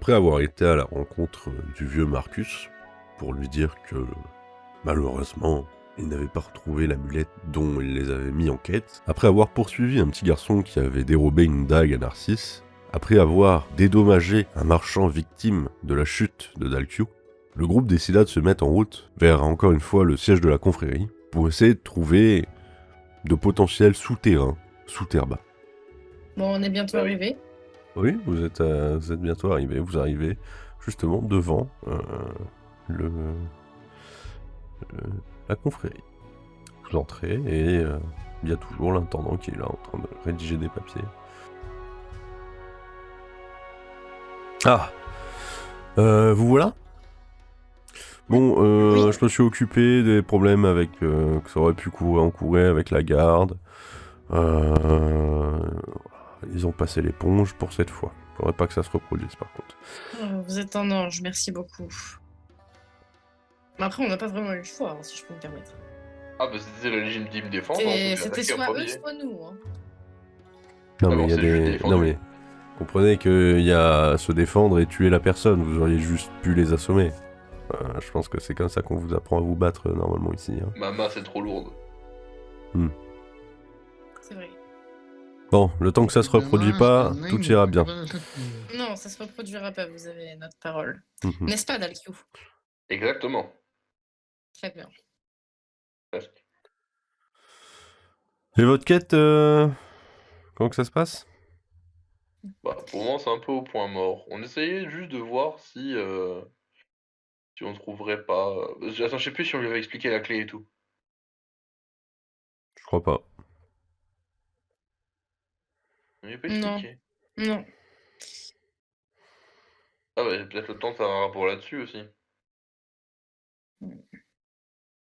Après avoir été à la rencontre du vieux Marcus, pour lui dire que malheureusement, il n'avait pas retrouvé l'amulette dont il les avait mis en quête, après avoir poursuivi un petit garçon qui avait dérobé une dague à Narcisse, après avoir dédommagé un marchand victime de la chute de Dalkio, le groupe décida de se mettre en route vers encore une fois le siège de la confrérie pour essayer de trouver de potentiels souterrains sous terre bas. Bon, on est bientôt arrivé. Oui, vous êtes bientôt arrivé, vous arrivez justement devant le, la confrérie. Vous entrez et il y a toujours l'intendant qui est là en train de rédiger des papiers. Ah, vous voilà. Bon, Oui. je me suis occupé des problèmes avec que ça aurait pu encourir avec la garde. Ils ont passé l'éponge pour cette fois. Faudrait pas que ça se reproduise par contre. Oh, vous êtes un ange, merci beaucoup. Mais après, on n'a pas vraiment eu le choix, hein, si je peux me permettre. Ah bah c'était le légitime défense, on s'est fait C'était attaquer en soit eux, premier. soit nous. Hein. Non Ah bah mais on il y a s'est juste des... Non défendu. mais... Comprenez qu'il y a se défendre et tuer la personne, vous auriez juste pu les assommer. Je pense que c'est comme ça qu'on vous apprend à vous battre normalement ici. Hein. Ma main c'est trop lourde. C'est vrai. Bon, le temps que ça se reproduit pas, tout ira bien. Non, ça se reproduira pas, vous avez notre parole. Mhm. N'est-ce pas, Dalkiou? Exactement. Très bien. Presque. Et votre quête, comment que ça se passe? Bah pour moi c'est un peu au point mort. On essayait juste de voir si on trouverait pas. Attends, je sais plus si on lui avait expliqué la clé et tout. Je crois pas. On lui a pas Non, expliqué. non. Ah bah peut-être le temps de faire un rapport là-dessus aussi. Mm.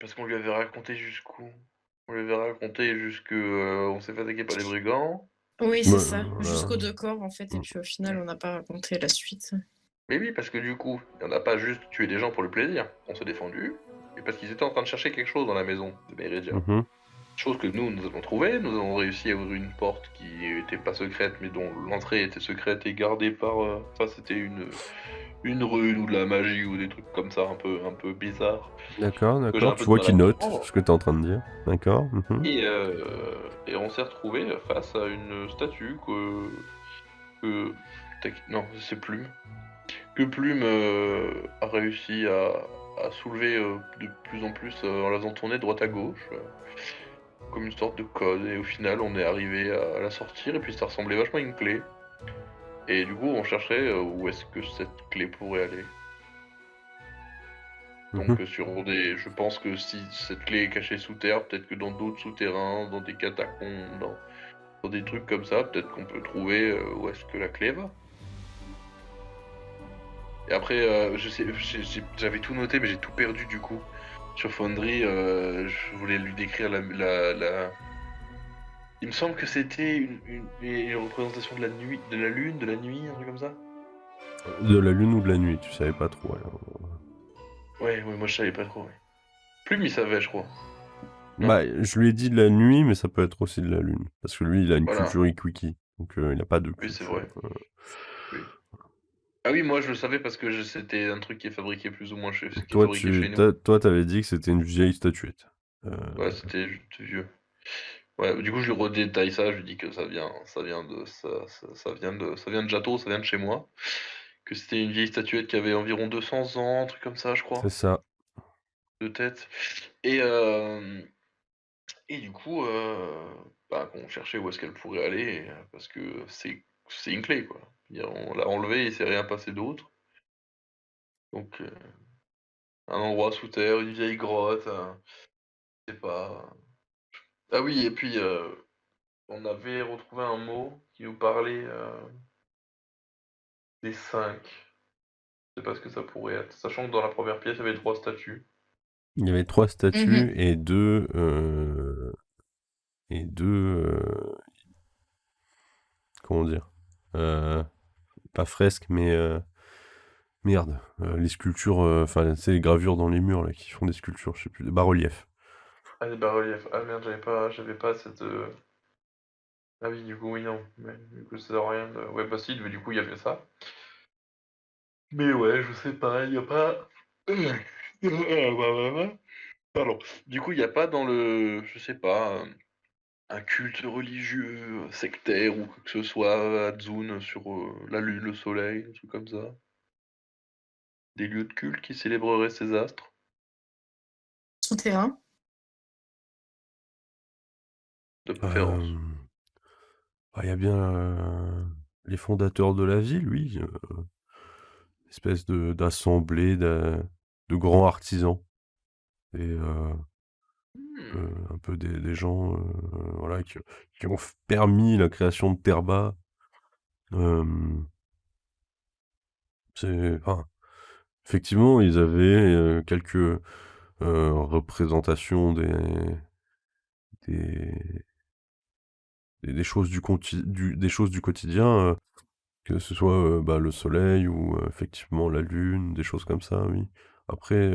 Parce qu'on lui avait raconté jusqu'où? On lui avait raconté jusque on s'est fait attaquer par les brigands. Oui, c'est Ouais, ça. voilà. Jusqu'aux deux corps, en fait, et puis au final, on n'a pas raconté la suite. Mais oui, parce que du coup, on n'a pas juste tué des gens pour le plaisir. On s'est défendu. Et parce qu'ils étaient en train de chercher quelque chose dans la maison de Méridia. Mhm. Chose que nous avons trouvé. Nous avons réussi à ouvrir une porte qui n'était pas secrète, mais dont l'entrée était secrète et gardée par. Enfin, c'était une rune ou de la magie ou des trucs comme ça, un peu bizarres. D'accord, Que j'ai un d'accord. peu Tu de vois mal à qu'il note comprendre. ce que tu es en train de dire. D'accord. Mhm. Et on s'est retrouvé face à une statue que non, c'est Plume. Que Plume a réussi à soulever de plus en plus en la faisant tourner droite à gauche, comme une sorte de code. Et au final, on est arrivé à la sortir et puis ça ressemblait vachement à une clé. Et du coup, on cherchait où est-ce que cette clé pourrait aller. Mhm. Donc je pense que si cette clé est cachée sous terre, peut-être que dans d'autres souterrains, dans des catacombes, dans des trucs comme ça, peut-être qu'on peut trouver où est-ce que la clé va. Et après, je sais, j'avais tout noté, mais j'ai tout perdu du coup. Sur Foundry, je voulais lui décrire Il me semble que c'était une représentation de la nuit, de la lune, de la nuit, un truc comme ça. De la lune ou de la nuit, tu savais pas trop. Alors. Ouais, ouais, moi je savais pas trop. Ouais. Plume, il savait, je crois. Non? Bah, je lui ai dit de la nuit, mais ça peut être aussi de la lune. Parce que lui, il a une Voilà. culture Ikwiki. Donc il n'a pas de Oui, c'est culture. vrai. Oui. Ah oui, moi je le savais parce que c'était un truc qui est fabriqué plus ou moins chez, qui est Toi, fabriqué chez nous. toi, t'avais dit que c'était une vieille statuette. Euh, Ouais, c'était juste vieux. Ouais, du coup je lui redétaille ça, je lui dis que ça vient de Jato, ça vient de chez moi. Que c'était une vieille statuette qui avait environ 200 ans, un truc comme ça, je c'est crois, ça. de tête. Et, euh, et du coup, bah, qu'on cherchait où est-ce qu'elle pourrait aller, parce que c'est une clé, quoi. On l'a enlevée, il s'est rien passé d'autre. Donc, un endroit sous terre, une vieille grotte, je sais pas. Ah oui, et puis, on avait retrouvé un mot qui nous parlait des cinq. Je sais pas ce que ça pourrait être. Sachant que dans la première pièce, il y avait trois statues. Il y avait 3 Mhm. statues et deux. Et deux. Comment dire pas fresques, mais. Merde. Les sculptures. Enfin, c'est les gravures dans les murs là, qui font des sculptures, je sais plus. Des bas-reliefs. Ah, des bas-reliefs. Ah merde, j'avais pas cette. Ah oui, du coup, oui, non. Mais du coup, ça sert à rien de. Ouais, bah si, mais du coup, il y avait ça. Mais ouais, je sais pas, il y a pas pardon. Du coup, il y a pas dans le je sais pas, un culte religieux, sectaire ou quoi que ce soit à Dzun sur, la lune, le soleil, des trucs comme ça? Des lieux de culte qui célébreraient ces astres, Souterrain. de préférence? Hem, il y a bien, les fondateurs de la ville, oui, espèce d'assemblée de grands artisans et Mmh. un peu des gens, voilà, qui ont f permis la création de Terre-Bas. Hem, c'est enfin, effectivement, ils avaient, quelques, représentations des des choses des choses du quotidien, que ce soit, bah, le soleil ou, effectivement la lune, des choses comme ça, oui. Après,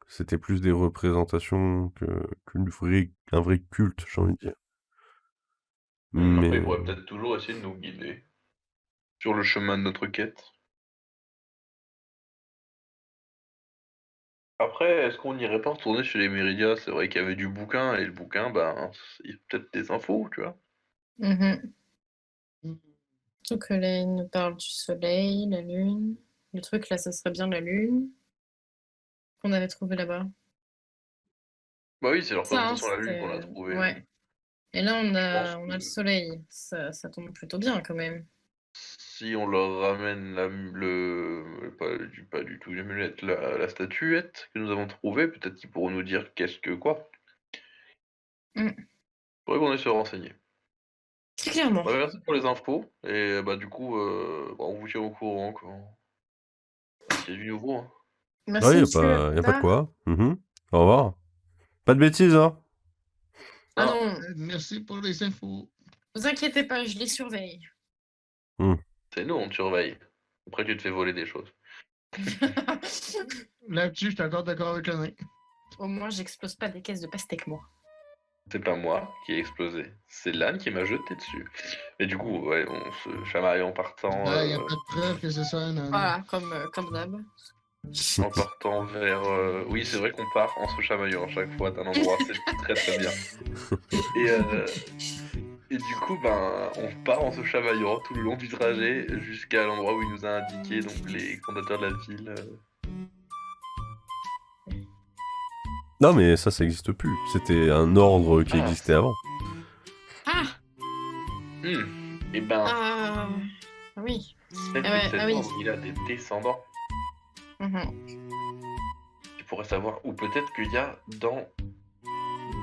c'était plus des représentations qu'un vrai culte, j'ai envie de dire. Après, il Mais pourrait peut-être toujours essayer de nous guider sur le chemin de notre quête. Après, est-ce qu'on n'irait pas retourner chez les Méridias? C'est vrai qu'il y avait du bouquin et le bouquin, ben, il y a peut-être des infos, tu vois? Mmh. Mmh. Surtout que là, il nous parle du soleil, la lune. Le truc là, ça serait bien la lune qu'on avait trouvé là-bas. Bah oui, c'est leur Ça, hein, représentation la lune qu'on a c'était trouvée, hein. ouais. Et là, Je pense on que a le soleil. Ça tombe plutôt bien quand même. si on leur ramène pas du tout l'amulette, la statuette que nous avons trouvée, peut-être qu'ils pourront nous dire qu'est-ce que quoi. Mmh. Faudrait qu'on aille se renseigner. Très clairement. Bah, merci pour les infos et bah, du coup, bah, on vous tient au courant quand il y a du nouveau, hein. ouais, Merci monsieur, à plus y a pas de tard. quoi. Mmh. Au revoir. Pas de bêtises, hein? Ah Ah, non, Merci pour les infos. vous inquiétez pas, je les surveille. Mmh. c'est nous, on te surveille. Après, tu te fais voler des choses. Là-dessus, je suis encore d'accord avec le nain. Au moins, j'explose pas des caisses de pastèque, moi. C'est pas moi qui ai explosé, c'est l'âne qui m'a jeté dessus. Et du coup, ouais, on se chamaille en partant, Ben, y a pas de preuve que ce soit un âne. Voilà, comme d'hab. en partant vers, oui, c'est vrai qu'on part en se chamaillant à chaque fois d'un endroit, c'est très, très bien. Et et du coup, ben, on part en se chamaillant tout le long du trajet jusqu'à l'endroit où il nous a indiqué, donc les fondateurs de la ville, Non, mais ça existe plus. C'était un ordre qui Ah! existait avant. Ah! Et ben, Ah! Oui. peut-être Ah que ouais, cet ah oui. ordre, il a des descendants. Mmh. Tu pourrais savoir, ou peut-être qu'il y a dans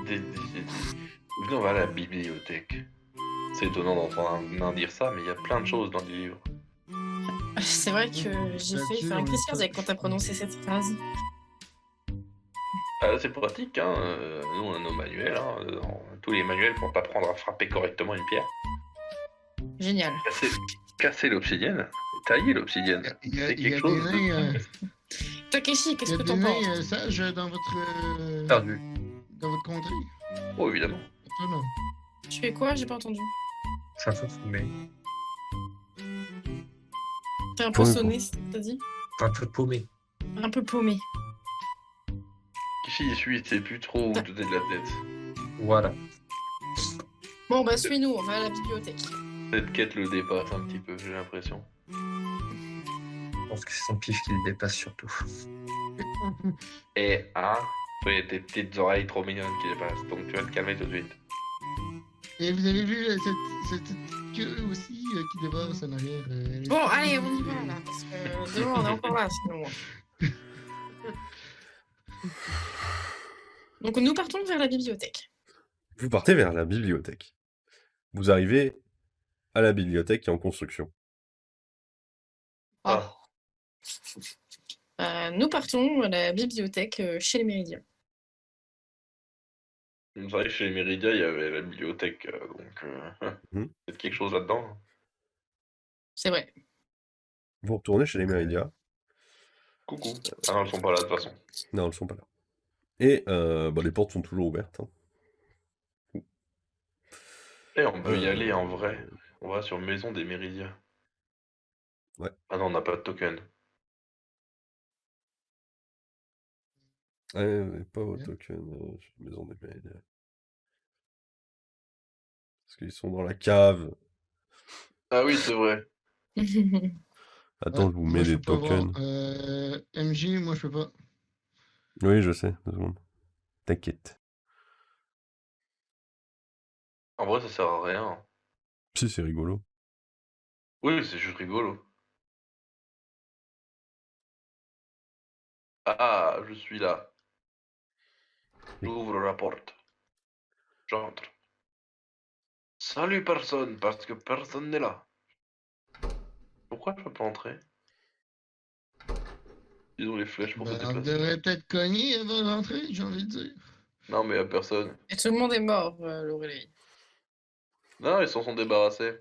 des venez, on va à la bibliothèque. C'est étonnant d'entendre un nain dire ça, mais il y a plein de choses dans les livres. C'est vrai que j'ai failli Là-dessus, faire une on est crise pas- cardiaque quand t'as prononcé cette phrase. Ah, c'est pratique, hein, nous on a nos manuels, hein, tous les manuels pour t'apprendre à frapper correctement une pierre. Génial. Casser l'obsidienne, tailler l'obsidienne, c'est Il y quelque a des chose de nains, Takeshi, il y qu'est-ce a que des t'en nains penses? sages dans perdu. dans votre contrée. Oh, évidemment. Toi, non. Tu fais quoi? J'ai pas entendu. Ça fait fumer. T'es un peu Paumé, sonné, c'est ce que t'as dit? Un peu paumé. Un peu paumé. Ici, il suit, il sait plus trop où donner de la tête. Voilà. Bon, bah, suis-nous, on va à la bibliothèque. Cette quête le dépasse un petit peu, j'ai l'impression. Je pense que c'est son pif qui le dépasse surtout. Et toi, il y a tes petites oreilles trop mignonnes qui dépassent, donc tu vas te calmer tout de suite. Et vous avez vu cette queue aussi qui dépasse en arrière. Bon, allez, on y va, là, parce que demain, on est encore là, sinon. Donc, nous partons vers la bibliothèque. Vous partez vers la bibliothèque. Vous arrivez à la bibliothèque qui est en construction. Ah. Nous partons à la bibliothèque chez les Méridiens. C'est vrai que chez les Méridias, il y avait la bibliothèque, donc Mhm. peut-être quelque chose là-dedans, hein. C'est vrai. Vous retournez chez les Méridias. Coucou. Ah non, elles sont pas là de toute façon. Non, elles sont pas là. Et bah, les portes sont toujours ouvertes, hein. Et on peut y Euh, aller en vrai. On va sur Maison des Méridias. Ah non, on n'a pas de token. Ouais, on n'est pas au Ok. token Maison des Mails. Parce qu'ils sont dans la cave. Ah oui, c'est vrai. Ouais, Attends, je vous moi mets je des peux pas voir. tokens. MJ, moi je peux pas. Oui, je sais, 2 secondes. T'inquiète. En vrai, ça sert à rien. Si, c'est rigolo. Oui, c'est juste rigolo. Ah, je suis là. J'ouvre la porte. J'entre. Salut personne, parce que personne n'est là. Pourquoi je peux pas entrer? Ils ont les flèches pour se Ben, on déplacer. devrait peut-être cogner avant d'entrer, j'ai envie de dire. Non, mais y a personne. Et tout le monde est mort, Laurélie. Non, ils s'en sont débarrassés.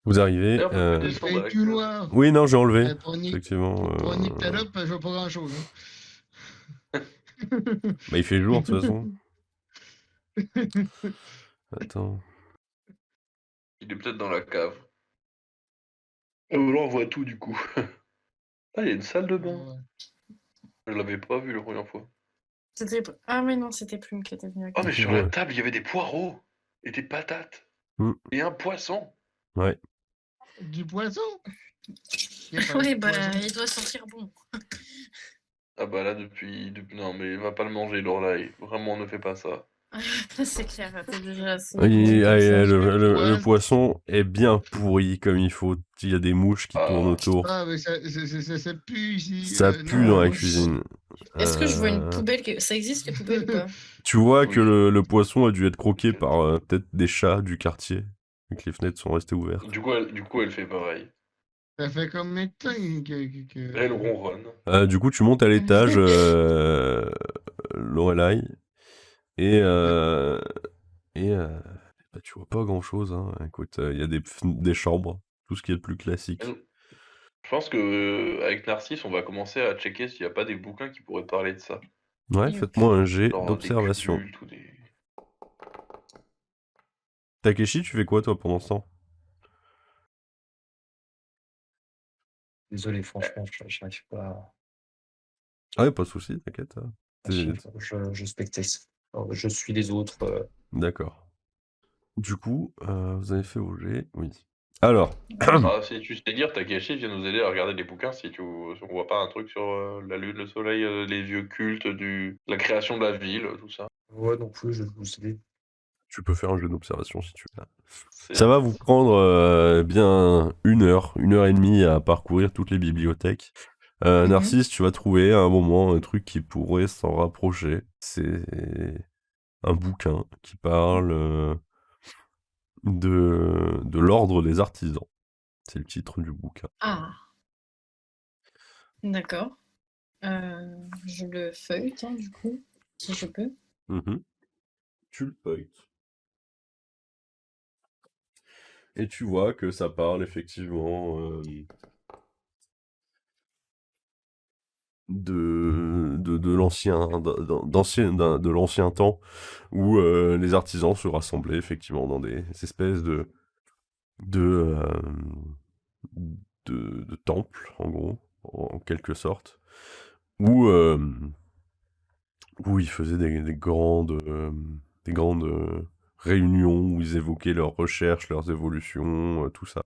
Vous arrivez. Et on peut plus Il descendre fait à la tout cave. noir. Oui, non, j'ai enlevé. Pour Effectivement. niquer ta lope, je vois pas grand chose. Bah, il fait jour, de toute façon. Attends. Il est peut-être dans la cave. Ou alors on voit tout du coup. Ah, il y a une salle de bain. Ouais. Je l'avais pas vu la première fois. Ah mais non, c'était Plume qui était venue avec Oh, toi. mais sur Ouais. la table, il y avait des poireaux et des patates Mm. et un poisson. Ouais. Du poisson? Y a pas Oui, de bah, poisson. il doit sentir bon. Ah bah là, depuis... Non, mais va pas le manger, Lorelai. Vraiment, ne fais pas ça. C'est clair, t'es déjà assez Oui, bon comme ça. le poisson est bien pourri comme il faut. Il y a des mouches qui tournent Ah, autour. Ah, mais ça pue ici. Ça pue non, dans la moi, cuisine. Est-ce que je vois une Euh, poubelle Ça existe les poubelles ou pas? Tu vois que Oui. le poisson a dû être croqué par peut-être des chats du quartier, vu que les fenêtres sont restées ouvertes. Du coup, elle fait pareil. Ça fait combien de temps Elle ronronne. Du coup, tu montes à l'étage, Lorelai, et, bah, tu vois pas grand-chose. Hein. Écoute, il y a des chambres, tout ce qui est le plus classique. Je pense que avec Narcisse, on va commencer à checker s'il n'y a pas des bouquins qui pourraient parler de ça. Ouais, Youp. faites-moi un jet Genre des d'observation. cultes ou des... Takeshi, tu fais quoi toi pendant ce temps? Désolé, franchement, j'arrive pas. Ah ouais, pas de soucis, t'inquiète. Hein. Je spectate. Alors, je suis les autres. D'accord. Du coup, vous avez fait vos jets, oui. Alors, Ah, si tu sais lire, Takeshi vient nous aider à regarder les bouquins si on voit pas un truc sur la lune, le soleil, les vieux cultes, la création de la ville, tout ça. Ouais, non plus, je vous ai dit. tu peux faire un jeu d'observation si tu veux. C'est Ça va vous prendre bien 1 heure et demie à parcourir toutes les bibliothèques. Mhm. Narcisse, tu vas trouver à un moment un truc qui pourrait s'en rapprocher. C'est un bouquin qui parle de l'ordre des artisans. C'est le titre du bouquin. Ah, d'accord. Je le feuillete, hein, du coup, si je peux. Mhm. Tu le feuilletes. Et tu vois que ça parle effectivement de l'ancien temps où les artisans se rassemblaient effectivement dans des espèces de, euh, de temples, en gros, en quelque sorte, où, où ils faisaient des grandes réunions où ils évoquaient leurs recherches, leurs évolutions, tout ça.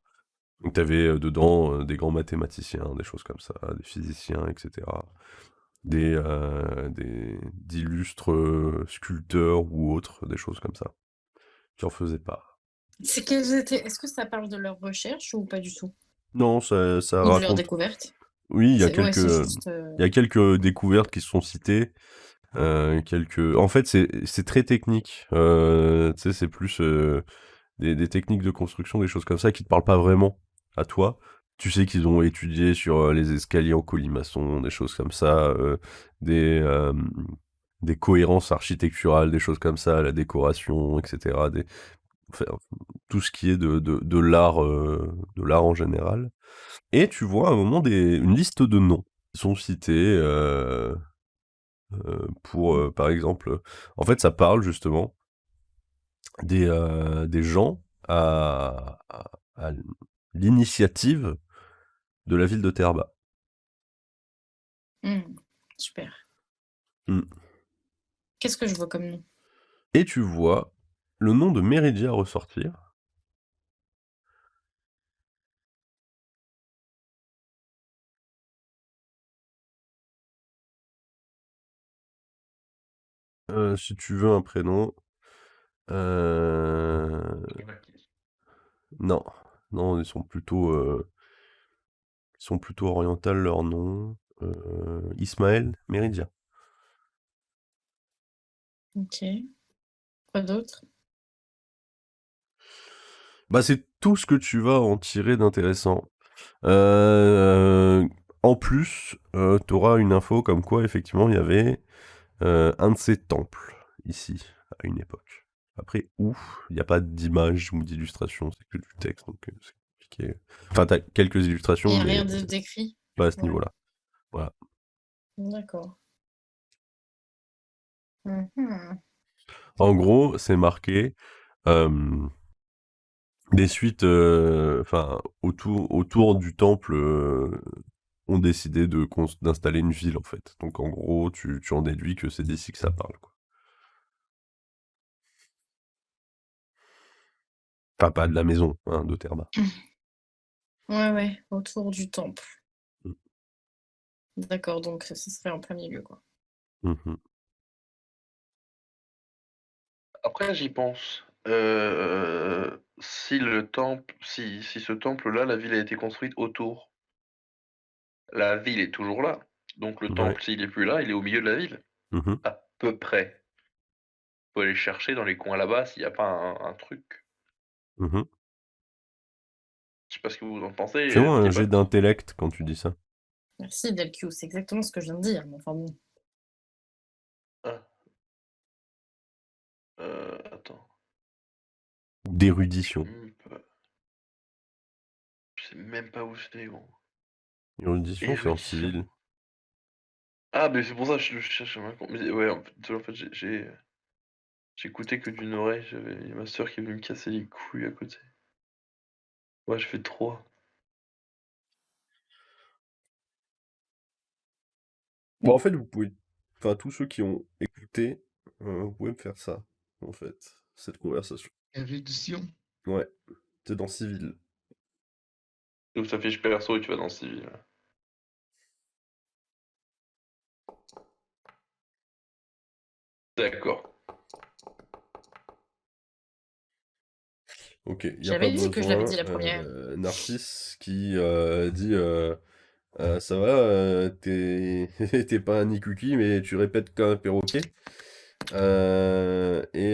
Donc tu avais dedans des grands mathématiciens, des choses comme ça, des physiciens, etc. D'illustres sculpteurs ou autres, des choses comme ça, qui en faisaient part. C'est quels étaient... Est-ce que ça parle de leur recherche ou pas du tout? Non, ça Ou de leur raconte. découverte? Oui, Ouais, c'est juste... il y a quelques découvertes qui sont citées. En fait, c'est très technique. Tu sais, c'est plus des techniques de construction, des choses comme ça qui te parlent pas vraiment à toi. Tu sais qu'ils ont étudié sur les escaliers en colimaçon, des choses comme ça, des, euh, des cohérences architecturales, des choses comme ça, la décoration, etc. Enfin, tout ce qui est de l'art en général. Et tu vois à un moment une liste de noms qui sont cités pour, par exemple, en fait, ça parle justement des gens à l'initiative de la ville de Terba. Super. Hmm. Qu'est-ce que je vois comme nom? Et tu vois le nom de Meridia ressortir. Si tu veux un prénom. Non. Non, ils sont plutôt orientales leur nom. Ismaël Meridia. Ok. Quoi d'autre? Bah, c'est tout ce que tu vas en tirer d'intéressant. En plus, t'auras une info comme quoi, effectivement, il y avait un de ces temples, ici, à une époque. Après, où il n'y a pas d'image ou d'illustration, c'est que du texte, donc c'est compliqué. Enfin, t'as quelques Il illustrations, n'y a mais rien d'écrit? pas à ce Ouais. niveau-là. Voilà. D'accord. Mhm. En gros, c'est marqué des suites, enfin, autour du temple, ont décidé d'installer une ville, en fait. Donc, en gros, tu en déduis que c'est d'ici que ça parle, quoi. Enfin, pas de la maison, hein, de Terba. Ouais, autour du temple. Mm. D'accord, donc ce serait en plein milieu, quoi. Mhm. Après, j'y pense. Si ce temple-là, la ville a été construite autour, la ville est toujours là. Donc le Ouais. temple, s'il est plus là, il est au milieu de la ville, Mhm. à peu près. Faut aller chercher dans les coins là-bas s'il n'y a pas un truc. Mhm. Je sais pas ce que vous en pensez, Fais-moi un n'hésitez jet pas. d'intellect quand tu dis ça. Merci, Delqiu, c'est exactement ce que je viens de dire, mais enfin bon. Ah. Attends. D'érudition. Je sais même pas où c'est, gros. Érudition, c'est en Érudition. civil. Ah, mais c'est pour ça que je cherche un compte. Mais ouais, en fait, j'écoutais que d'une oreille, j'avais ma soeur qui est venue me casser les couilles à côté. Ouais, je fais 3. Bon, en fait, vous pouvez. Enfin, tous ceux qui ont écouté, vous pouvez me faire ça, en fait, cette conversation. Érudition. Ouais, c'est dans civil. Donc ta fiche perso et tu vas dans civil. D'accord. Ok, il n'y a pas J'avais dit que je l'avais besoin. dit la première. Narcisse qui dit ça va, t'es pas un Nikuki, mais tu répètes comme un perroquet. Et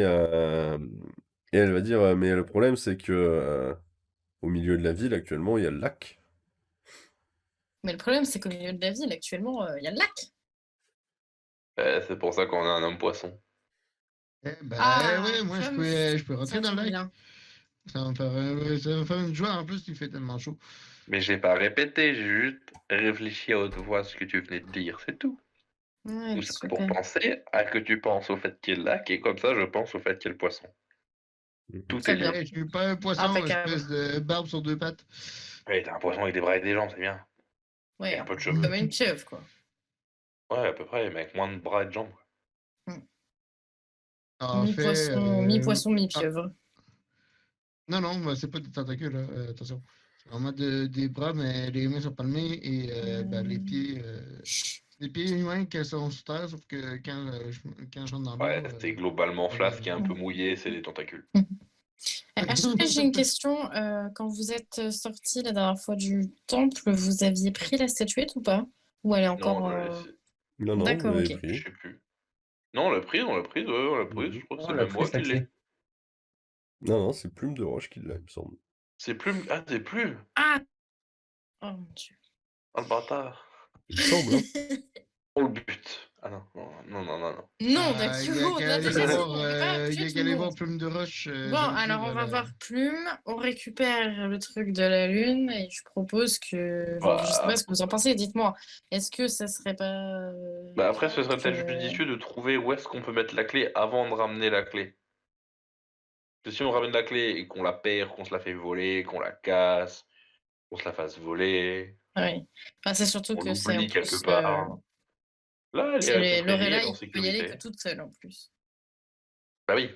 elle va dire mais le problème, c'est que au milieu de la ville, actuellement, il y a le lac. Mais le problème, c'est qu'au milieu de la ville, actuellement, il y a le lac. C'est pour ça qu'on a un homme poisson. Ouais, moi je comme peux rentrer ça dans le tombe lac. bien. Ça va me faire une joie. En plus, il fait tellement chaud. Mais j'ai pas répété, j'ai juste réfléchi à haute voix à ce que tu venais de dire, c'est tout. Ouais, Tout ça pour super. penser à que tu penses au fait qu'il y ait le lac, et comme ça je pense au fait qu'il y ait le poisson. Tout Très est bien. lié. Je suis pas un poisson, Impeccable. espèce de barbe sur deux pattes. Ouais, t'as un poisson avec des bras et des jambes, c'est bien. Et Ouais, un peu de cheveux. comme une pieuvre, quoi. Ouais, à peu près, mais avec moins de bras et de jambes. En fait, Mi-poisson, mi-poisson, ah, mi-pieuvre. non, bah, c'est pas des tentacules, attention. C'est vraiment des bras, mais les mains sont palmées et les pieds. Les pieds humains qui sont sur terre, sauf que quand je rentre dans Ouais, l'eau. c'est globalement flasque qui est un peu Mm. mouillé, c'est des tentacules. Après, j'ai une question. Quand vous êtes sortis la dernière fois du temple, vous aviez pris la statuette ou pas? Ou elle est Non, encore... on l'a laissé. Non, vous D'accord, l'avez ok. Je pris. sais plus. Non, on l'a prise, ouais, on l'a prise. Mhm. Je crois que On c'est l'a même moi prise la qui l'ai. clé. Non, c'est Plume de Roche qui l'a, il me semble. C'est plus. Ah, c'est plus. Ah! Oh mon Dieu. Oh le bâtard. Il me semble, hein. Oh le but. Ah non, non. Non, Il y a Dakiwo, qu'à là aller déjà c'est voir, bon, on peut pas il y tuer a tout qu'à le aller monde. voir Plume de Roche. Bon, alors on va voir Plume, on récupère le truc de la lune et je propose que, enfin, je sais pas Bah, ce que vous en pensez, dites-moi, est-ce que ça serait pas bah après, ce bien serait peut-être que... judicieux de trouver où est-ce qu'on peut mettre la clé avant de ramener la clé. Parce que si on ramène la clé et qu'on la perd, qu'on se la fait voler, qu'on la casse, qu'on se la fasse voler, Oui. Enfin, c'est surtout On que c'est en l'oublie quelque plus, part. Là, elle c'est peut traîner, elle est Lorelai en qui peut y aller que sécurité. toute seule en plus. Bah oui.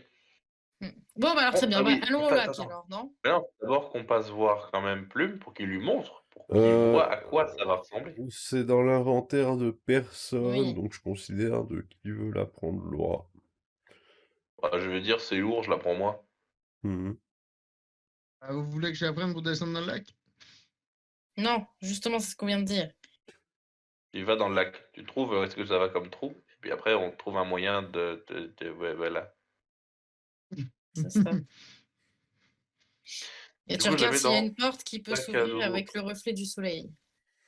Bon, bah alors très Bon, bien. ah Bah, oui, allons au attends, lac attends. alors, non? Mais non, faut d'abord qu'on passe voir quand même Plume pour qu'il lui montre, pour qu'il Euh, voit à quoi ça va ressembler. c'est dans l'inventaire de personne, Oui. donc je considère de qui veut la prendre, Laura. Bah, je vais dire c'est lourd, je la prends moi. Mhm. Vous voulez que je la prenne pour descendre dans le lac? Non, justement, c'est ce qu'on vient de dire. Tu vas dans le lac, tu trouves est-ce que ça va comme trou, et puis après on trouve un moyen ouais, voilà. C'est ça. Et Du tu coup, je la regardes mets s'il y a dans une porte qui peut sac à s'ouvrir dos. avec le reflet du soleil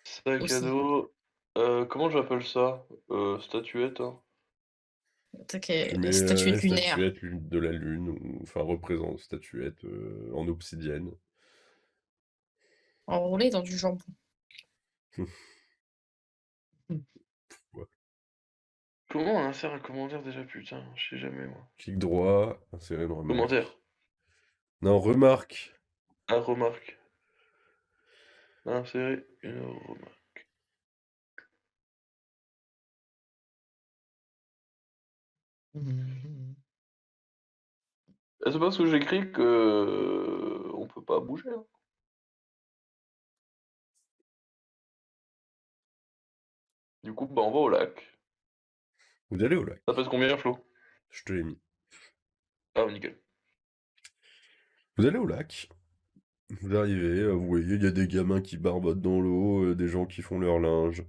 Sac à aussi. dos. Comment j'appelle ça? Statuette, hein. Tu mets Statuette lunaire. statuette de la lune, ou enfin représente statuette en obsidienne. Enroulé dans du jambon. Ouais. Comment on insère un commentaire déjà, putain? Je sais jamais moi. Clic droit, insérer une remarque. Commentaire. Non, remarque. Ah, remarque. Insérer une remarque. C'est parce que j'écris que on peut pas bouger, hein. Du coup, bah on va au lac. Vous allez au lac. Ça pèse combien, Flo? Je te l'ai mis. Ah, nickel. Vous allez au lac. Vous arrivez, vous voyez, il y a des gamins qui barbotent dans l'eau, des gens qui font leur linge,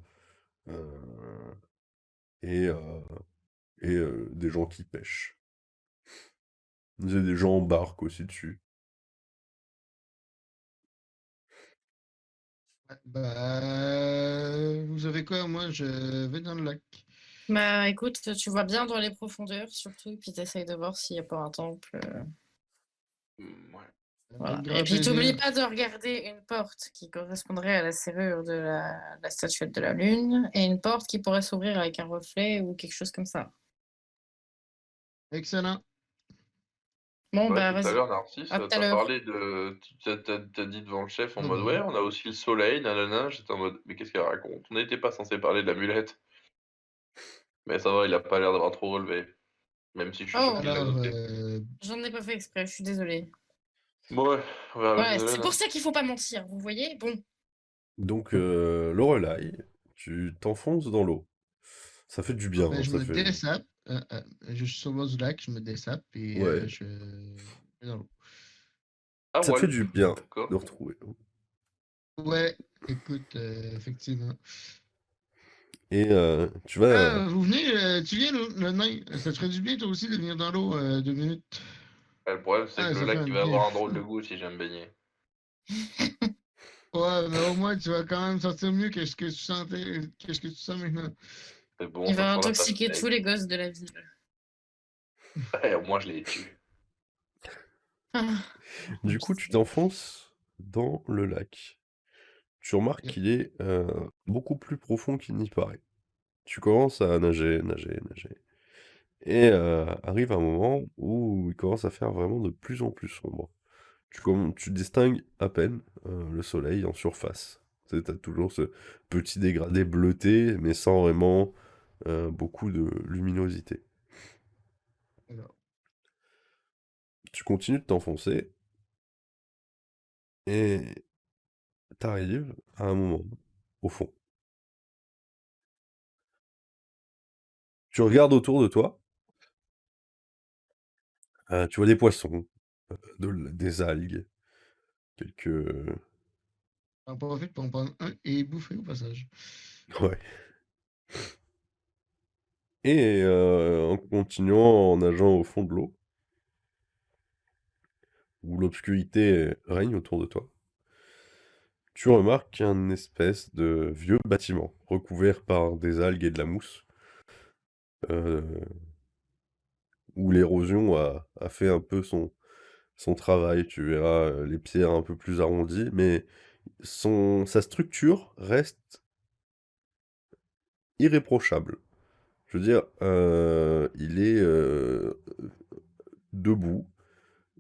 euh, et, euh, et des gens qui pêchent. Il y a des gens en barque aussi dessus. Bah, vous savez quoi? Moi, je vais dans le lac. Bah écoute, tu vois bien dans les profondeurs surtout, puis t'essayes de voir s'il n'y a pas un temple. Ouais. Voilà. Avec Et grand puis t'oublies plaisir. pas de regarder une porte qui correspondrait à la serrure de la statuette de la lune et une porte qui pourrait s'ouvrir avec un reflet ou quelque chose comme ça. Excellent. Bon, Ouais, bah tout à vas-y. l'heure, Narcisse, À tout à t'as l'heure. parlé de. T'as dit devant le chef en Ah mode bah, ouais, on a aussi le soleil, nanana. J'étais en mode mais qu'est-ce qu'elle raconte? On n'était pas censé parler de l'amulette. Mais ça va, il a pas l'air d'avoir trop relevé. Même si je suis sûr Oh, qu'il l'a alors, noté. j'en ai pas fait exprès, je suis désolée. Bon, ouais, Ouais, désolé, c'est pour là. ça qu'il faut pas mentir, vous voyez? Bon. Donc, Lorelai, tu t'enfonces dans l'eau. Ça fait du bien, ben, hein, je ça me fait... dessape. Je suis sur le bord du lac, je me dessape et Ouais, je vais dans l'eau. À ça te fait voile. du bien D'accord. de retrouver l'eau. Ouais, écoute, effectivement. Et tu vas... Ah, vous venez, tu viens, le nain. Ça te ferait du bien, toi aussi, de venir dans l'eau 2 minutes. Ouais, le problème, c'est Ah, que le ça fait lac, un il va bien avoir un drôle fou. de goût si j'aime baigner. Ouais, mais au moins, tu vas quand même sortir mieux que ce que tu sentais, que ce que tu sens maintenant. C'est bon, Il ça va sera la intoxiquer pastèque. tous les gosses de la ville. Ouais, au moins, je l'ai tué. Ah, Du coup, tu t'enfonces dans le lac. Tu remarques Yep. qu'il est beaucoup plus profond qu'il n'y paraît. Tu commences à nager, nager, nager. Et arrive un moment où il commence à faire vraiment de plus en plus sombre. Tu distingues à peine le soleil en surface. Tu as toujours ce petit dégradé bleuté, mais sans vraiment beaucoup de luminosité. Alors, Tu continues de t'enfoncer et t'arrives à un moment au fond. Tu regardes autour de toi, tu vois des poissons, des algues, quelques... j'en profite pour en prendre un et bouffer au passage. Ouais. Et en continuant en nageant au fond de l'eau, où l'obscurité règne autour de toi, tu remarques un espèce de vieux bâtiment recouvert par des algues et de la mousse, euh, où l'érosion a fait un peu son travail. Tu verras les pierres un peu plus arrondies, mais sa structure reste irréprochable. Je veux dire, il est debout,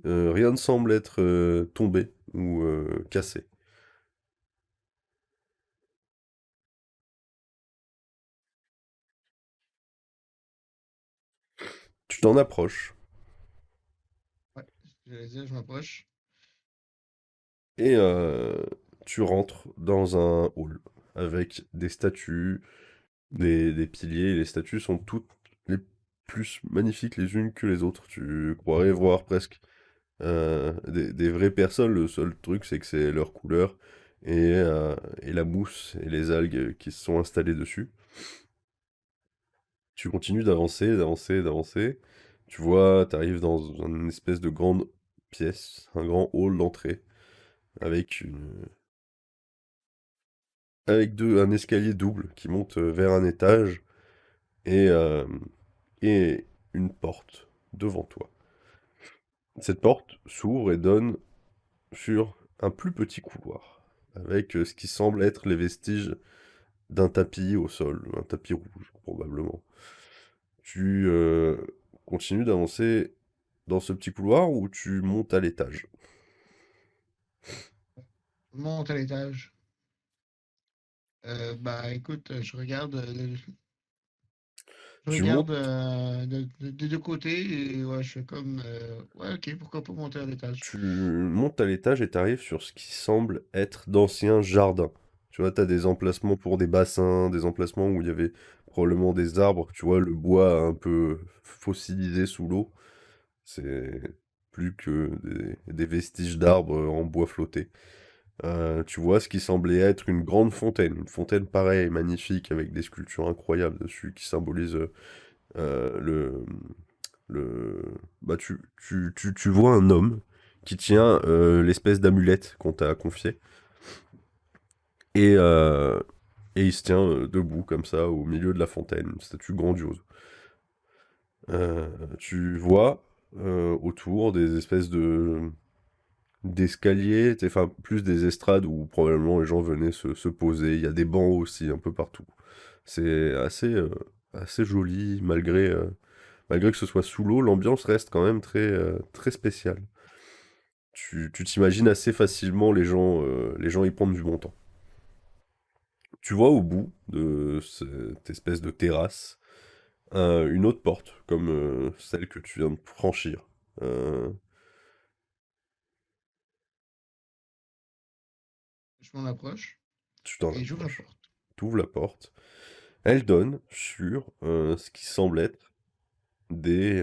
rien ne semble être tombé ou cassé. t'en approches Ouais, j'allais dire, je m'approche. et tu rentres dans un hall avec des statues, des piliers. Les statues sont toutes les plus magnifiques les unes que les autres. Tu croirais voir presque des vraies personnes. Le seul truc, c'est que c'est leur couleur et la mousse et les algues qui se sont installées dessus. Tu continues d'avancer, d'avancer, d'avancer. Tu vois, tu arrives dans une espèce de grande pièce, un grand hall d'entrée, avec un escalier double qui monte vers un étage et, euh, et une porte devant toi. Cette porte s'ouvre et donne sur un plus petit couloir, avec ce qui semble être les vestiges d'un tapis au sol, un tapis rouge probablement. Tu continues d'avancer dans ce petit couloir ou tu montes à l'étage. Je monte à l'étage. Bah écoute, je Tu regarde montes, des deux côtés et ouais, je fais comme ouais, ok, pourquoi pas monter à l'étage. tu montes à l'étage et tu arrives sur ce qui semble être d'anciens jardins. Tu vois, tu as des emplacements pour des bassins, des emplacements où il y avait probablement des arbres. Tu vois, le bois un peu fossilisé sous l'eau. C'est plus que des vestiges d'arbres en bois flotté. Tu vois ce qui semblait être une fontaine pareille, magnifique, avec des sculptures incroyables dessus, qui symbolisent le, le... Bah, tu vois un homme qui tient l'espèce d'amulette qu'on t'a confiée, et, euh, et il se tient debout comme ça, au milieu de la fontaine, une statue grandiose. Euh, Tu vois autour des espèces d'escaliers, enfin plus des estrades où probablement les gens venaient se poser. Il y a des bancs aussi un peu partout. C'est assez joli malgré que ce soit sous l'eau, l'ambiance reste quand même très spéciale. Tu t'imagines assez facilement les gens y prendre du bon temps. Tu vois au bout de cette espèce de terrasse une autre porte, comme celle que tu viens de franchir. Euh, Je m'en approche Tu t'en et j'ouvre la approches. porte. Tu ouvres la porte. Elle donne sur ce qui semble être des...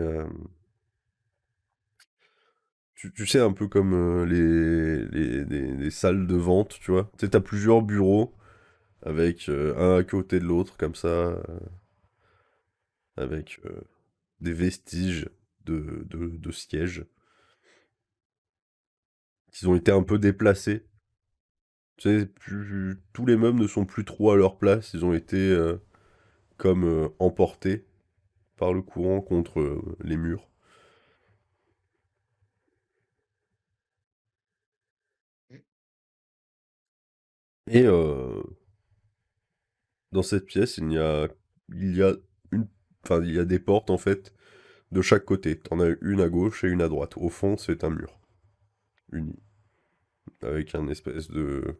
tu sais, un peu comme les salles de vente, tu vois. Tu sais, t'as plusieurs bureaux avec un à côté de l'autre, comme ça, avec des vestiges de sièges qui ont été un peu déplacés. Tu sais, tous les meubles ne sont plus trop à leur place, ils ont été comme emportés par le courant contre les murs. Ok. Et dans cette pièce, il y a une, enfin, il y a des portes en fait de chaque côté. T'en as une à gauche et une à droite. Au fond, c'est un mur uni avec un espèce de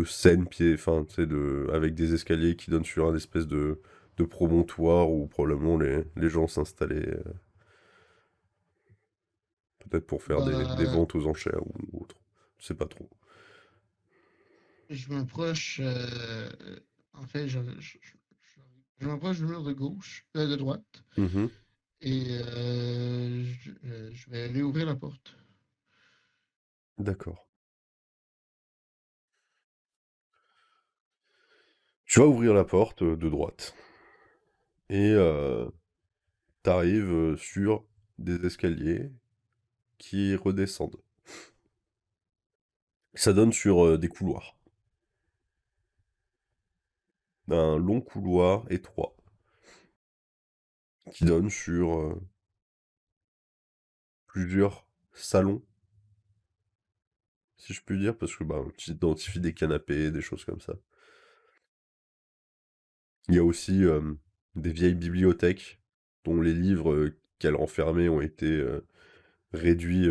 scène pied, enfin, tu sais, avec des escaliers qui donnent sur un espèce de promontoire où probablement les gens s'installaient peut-être pour faire des Bah, ventes aux enchères ou autre. Je sais pas trop. je m'approche, en fait, je m'approche du mur de gauche, de droite, Mhm, et je vais aller ouvrir la porte. d'accord. Tu vas ouvrir la porte de droite et t'arrives sur des escaliers qui redescendent. Ça donne sur des couloirs. Un long couloir étroit qui donne sur plusieurs salons, si je puis dire, parce que bah, tu identifies des canapés, des choses comme ça. Il y a aussi des vieilles bibliothèques dont les livres qu'elles renfermaient ont été réduits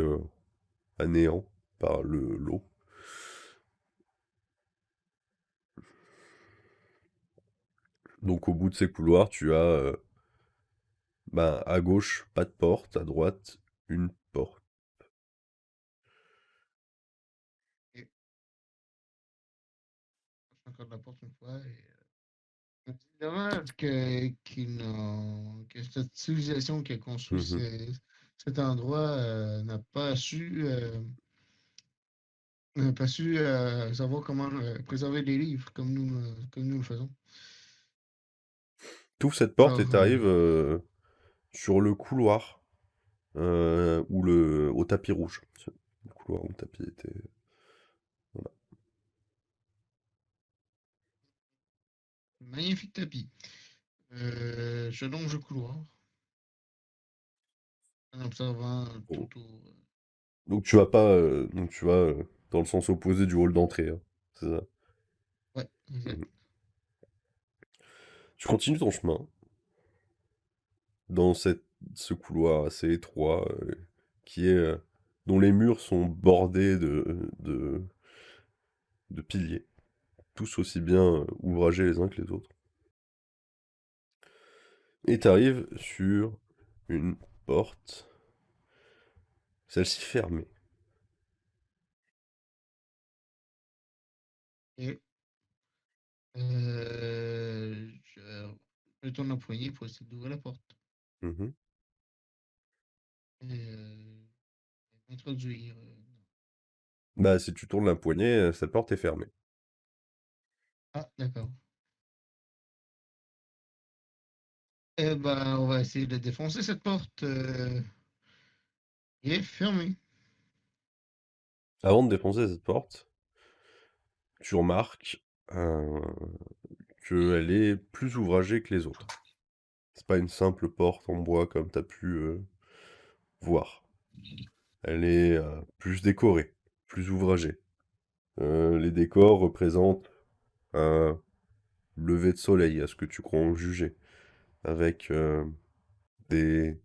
à néant par l'eau. Donc au bout de ces couloirs, tu as Bah, à gauche, pas de porte, à droite, une porte. Encore de la porte une fois. C'est dommage que cette civilisation qui a construit Mhm. cet endroit n'a pas su savoir comment préserver les livres comme nous le faisons. T'ouvres cette porte et Alors, t'arrives sur le couloir au tapis rouge. Le couloir où le tapis était. Voilà. magnifique tapis. Je longe le couloir en observant tout Oh. autour. Donc tu vas pas, donc tu vas dans le sens opposé du hall d'entrée, hein. C'est ça. Ouais, exact. Mhm. Tu continues ton chemin dans ce couloir assez étroit qui est dont les murs sont bordés de piliers, tous aussi bien ouvragés les uns que les autres. Et t'arrives sur une porte, celle-ci fermée. Et je tourne la poignée pour essayer d'ouvrir la porte Mhm. et introduire. Bah si tu tournes la poignée, cette porte est fermée. Ah, d'accord. Eh ben, on va essayer de défoncer cette porte. Il est fermé. Avant de défoncer cette porte, tu remarques qu'elle est plus ouvragée que les autres. C'est pas une simple porte en bois comme t'as pu voir. Elle est plus décorée, plus ouvragée. Les décors représentent un lever de soleil, à ce que tu crois en juger, avec des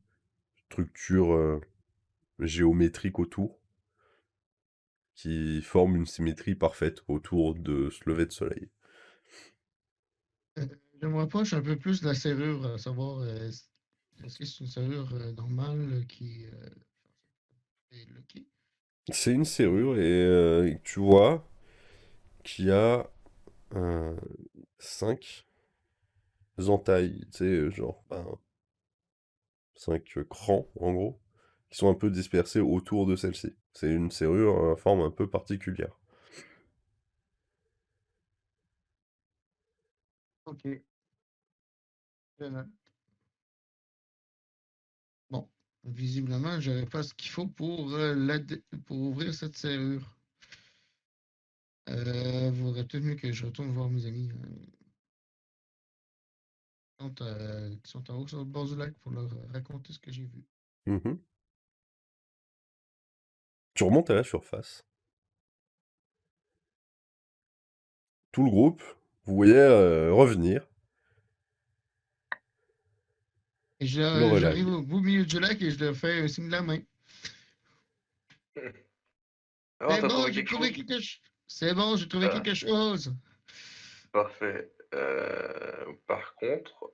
structures géométriques autour qui forment une symétrie parfaite autour de ce lever de soleil. Euh, je me rapproche un peu plus de la serrure, à savoir est-ce que c'est une serrure normale qui est loquée? C'est une serrure et tu vois qu'il y a euh, 5 entailles, tu sais, genre ben, 5 crans en gros, qui sont un peu dispersés autour de celle-ci. C'est une serrure à forme un peu particulière. Ok, je note. Bon, visiblement, j'avais pas ce qu'il faut pour ouvrir cette serrure. Vaudrait peut-être mieux que je retourne voir mes amis qui sont en haut sur le bord du lac pour leur raconter ce que j'ai vu. Mhm. Tu remontes à la surface. Tout le groupe, vous voyez revenir Et Lorelai. j'arrive au beau milieu du lac et je leur fais un signe de la main. Alors, C'est t'as bon, trouvé j'ai quelque trouvé chose? quelque chose. C'est bon, j'ai trouvé Ah, quelque chose. parfait. Par contre,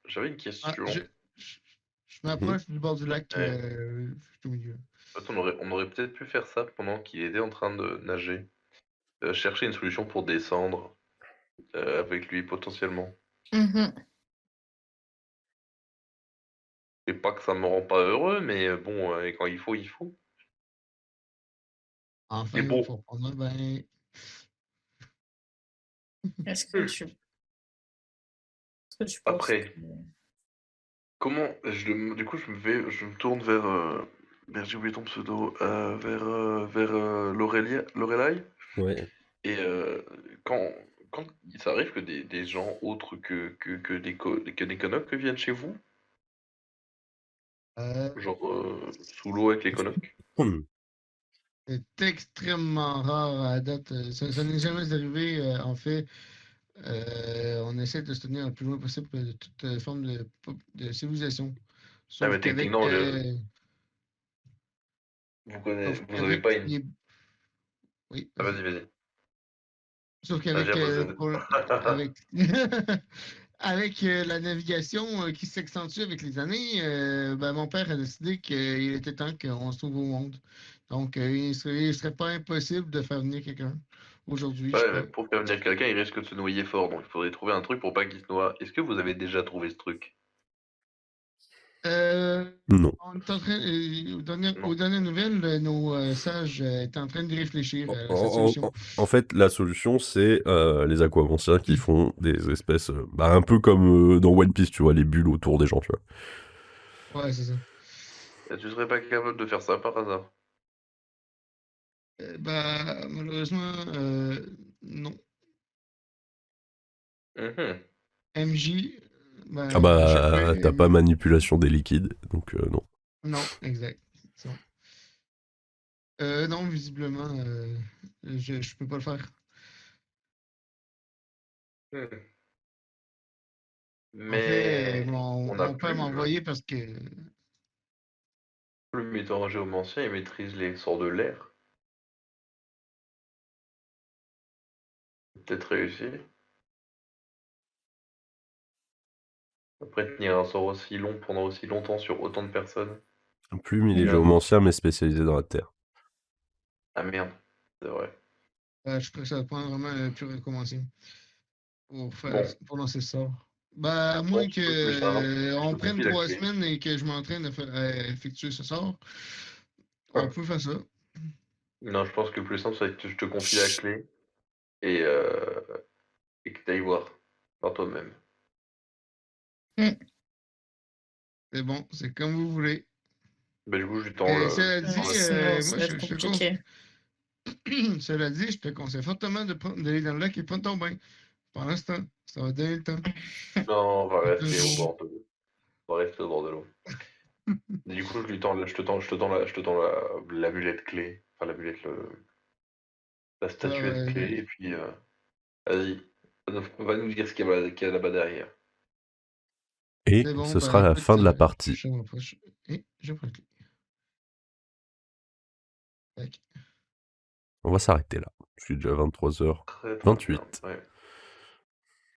j'avais une Ah, question. je, je Mhm. m'approche du bord du lac, Ouais. juste au milieu. En fait, on aurait peut-être pu faire ça pendant qu'il était en train de nager. Chercher une solution pour descendre avec lui potentiellement. Mhm. Et pas que ça me rend pas heureux, mais bon, quand il faut, il faut. Enfin, Et il va bon, falloir prendre un bain. Est-ce que tu penses après, que... du coup, je me tourne vers, j'ai oublié ton pseudo, vers Lorelai. Ouais. Et quand, quand ça arrive que des gens autres que des Canucks viennent chez vous, Euh, genre sous l'eau avec les Canucks. Hmm. c'est extrêmement rare à date. Ça n'est jamais arrivé. En fait, on essaie de se tenir le plus loin possible de toute forme de civilisation. Ah, Sauf mais qu'avec techniquement, sauf vous avez pas qu'avec une. oui, Ah, vas-y. vas-y, vas-y. Sauf Vas-y, qu'avec après, avec avec la navigation qui s'accentue avec les années, ben, mon père a décidé qu'il était temps qu'on se trouve au monde. Donc, il serait pas impossible de faire venir quelqu'un aujourd'hui, je Ouais, mais crois. pour faire venir quelqu'un, il risque de se noyer fort, donc il faudrait trouver un truc pour pas qu'il se noie. Est-ce que vous avez déjà trouvé ce truc? Non. On est en train, aux Non. dernières nouvelles, nos sages étaient en train de réfléchir En, à cette en- solution. en- en fait, la solution, c'est les aquamanciens qui font des espèces, bah, un peu comme dans One Piece, tu vois, les bulles autour des gens, tu vois. Ouais, c'est ça. Et tu serais pas capable de faire ça par hasard? Bah, malheureusement, non. Mhm. MJ, Ah ben, à chaque fois, bah, t'as pas manipulation des liquides, donc non. non, exact. C'est bon. Non, visiblement, je peux pas le faire. Hmm. En fait, Mais mon, on a mon père m'a envoyé parce que. le metteur en géomancien, il maîtrise les sorts de l'air. Peut-être réussi. Après, tenir un sort aussi long pendant aussi longtemps sur autant de personnes. Plume, il est Mm. géomancien, mais spécialisé dans la Terre. Ah merde, c'est vrai. Je crois que ça va prendre vraiment plus recommencer pour faire, Bon, pour lancer ça. Bah, à je moins pense que que le plus simple, je te on prenne confie la 3 clé. semaines et que je m'entraîne à effectuer ce sort, on Ah. peut faire ça. Non, je pense que le plus simple, c'est que je te confie la clé et, euh, et que tu ailles voir par toi-même. Mm. C'est bon, c'est comme vous voulez. Ben, du coup, je lui tends le. Cela Non, dit, sinon, ça moi, va être compliqué. cela dit, je te conseille fortement d'aller dans le lac et prendre ton bain. Pour l'instant, ça va te donner le temps. Non, on va C'est un rester au jour. bord de l'eau. On va rester au bord de l'eau. Du coup, je lui tends, je te tends l'amulette clé. Enfin, l'amulette, la Alors, statuette clé. Et puis, vas-y, va nous dire qu'il y a là-bas derrière. Et c'est bon, ce ben sera la fin écoute, de la partie. je m'approche. Et je prends le clé. Tac. On va s'arrêter là. Je suis déjà Très très bien. 23h28. Ouais.